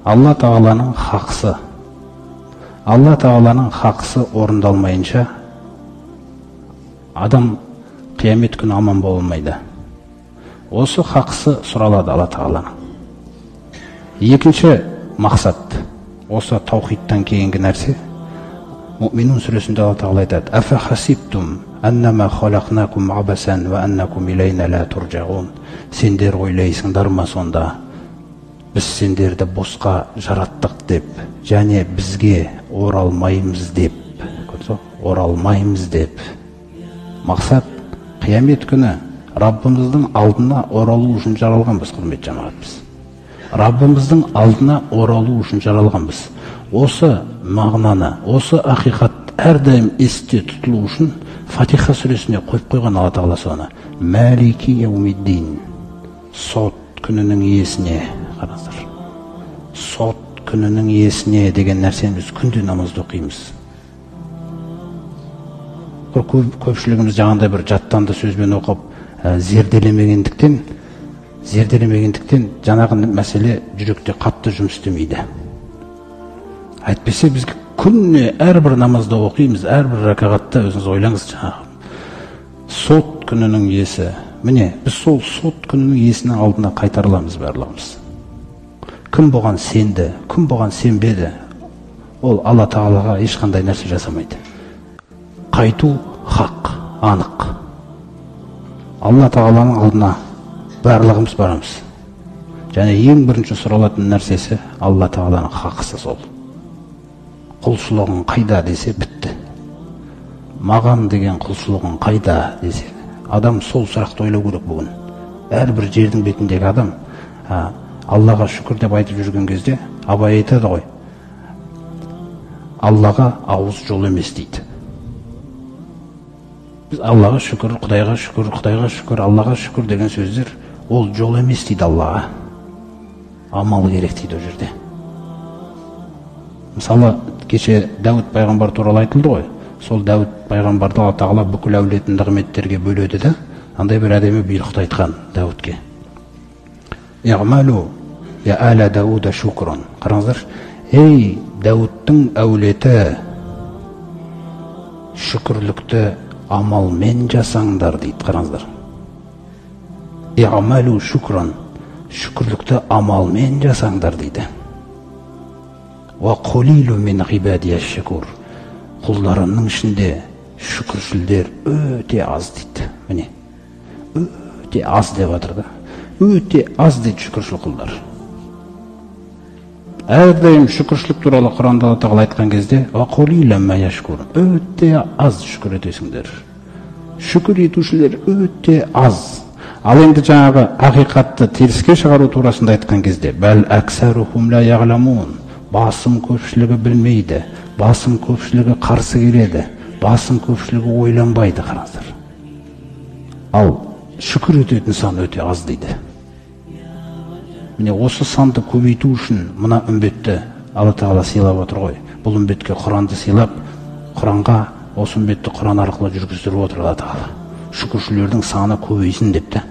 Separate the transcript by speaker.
Speaker 1: Алла Тағаланың хақысы. Алла Тағаланың хақысы орындалмайынша адам қиямет күні аман болмайды. Осы хақысы сұралады Алла Тағаланың. Екінші мақсат, осы таухидтан кейінгі нәрсе, Муъминун сүресінде Алла Тағала айтады: «Афа хасибтум аннама халақнакум абасан ва аннакум илайна ла туржаун». Сендер ойлайсыңдар ма сонда, біз сендерді босқа жараттық деп, және бізге оралмаймыз деп. Оралмаймыз деп. Мақсат, қиямет күні Раббымыздың алдына оралу үшін жаралғанбыз, құрметті жамағатымыз. Раббымыздың алдына оралу үшін жаралғанбыз. Осы мағынаны, осы ақиқат әрдайым есте тұтылу үшін Фатиха сүресіне қойып қойған Алла Тағала соны. Малики яумиддин. Сот күнінің иесіне. Қараңыздар. Сот күнінің иесіне деген нәрсені біз күнде намазда оқимыз. Көпшілігіміз жаңағындай бір жаттанды сөзбен оқып, зерделемегендіктен жаңағы мәселе жүректе қатты жұмыс істемейді. Әйтпесе біз күнне әрбір намазда оқимыз, әрбір ракағатта өзіңіз ойлаңыз жаңағы. Сот күнінің иесі. Міне, біз сол сот күнінің иесінің алдына қайтарыламыз барлығымыз. Кім бұған сенді, кім бұған сенбеді, ол Алла Тағалаға ешқандай нәрсе жасамайды. Қайту хақ, анық. Алла Тағаланың алдына барлығымыз барамыз. Және ең бірінші сұралатын нәрсесі Алла Тағаланың хақысы сол. Құлшылығың қайда десе бітті. Маған деген құлшылығың қайда десе. Адам сол сұрақты ойлау керек бүгін. Әрбір жердің бетіндегі адам Аллаға шүкір деп айтып жүрген кезде Абай айтады ғой: Аллаға ауыз жол емес дейді. Біз Аллаға шүкір, Құдайға шүкір, Құдайға шүкір, Аллаға шүкір деген сөздер ол жол емес дейді Аллаға. Амал керек дейді о жерде. Мысалы, кеше Дәуд пайғамбар туралы айтылды ғой. Сол Дәуд пайғамбарды Алла Тағала бүкіл әулетін нығметтерге бөледі де, андай бір әдемі бұйрықты айтқан Дәудке. Иғмалу я аля Дауда шукрон. Қараңыздар, ей Дәудтың әулеті, шүкірлікті амалмен жасаңдар дейді. Қараңыздар. Иғмалу шукрон, шүкірлікті амалмен жасаңдар дейді. Ва қолилу мен ғибадия шүкір. Құлдарының ішінде шүкіршілдер өте аз дейді. Міне, өте аз деп жатыр да. Өте аз дейді шүкіршіл құлдар. Әрдайым шүкіршілік туралы Құранда Алла Тағала айтқан кезде ва қолилу ма яшкур. Өте аз шүкір етесіңдер. Шүкір етушілер өте аз. Ал енді жаңағы ақиқатты теріске шығару турасында айтқан кезде бәл әксәрухум ла яғламун. Басым көпшілігі білмейді, басым көпшілігі қарсы келеді, басым көпшілігі ойланбайды. Қараңыздар. Ал шүкір ететін сан өте аз дейді. Міне осы санды көбейту үшін мына үмбетті Алла Тағала сыйлап отыр ғой. Бұл үмбетке Құранды сыйлап, Құранға осы үмбетті Құран арқылы жүргіздіріп отыр Алла Тағала. Шүкіршілердің саны көбейсін депті.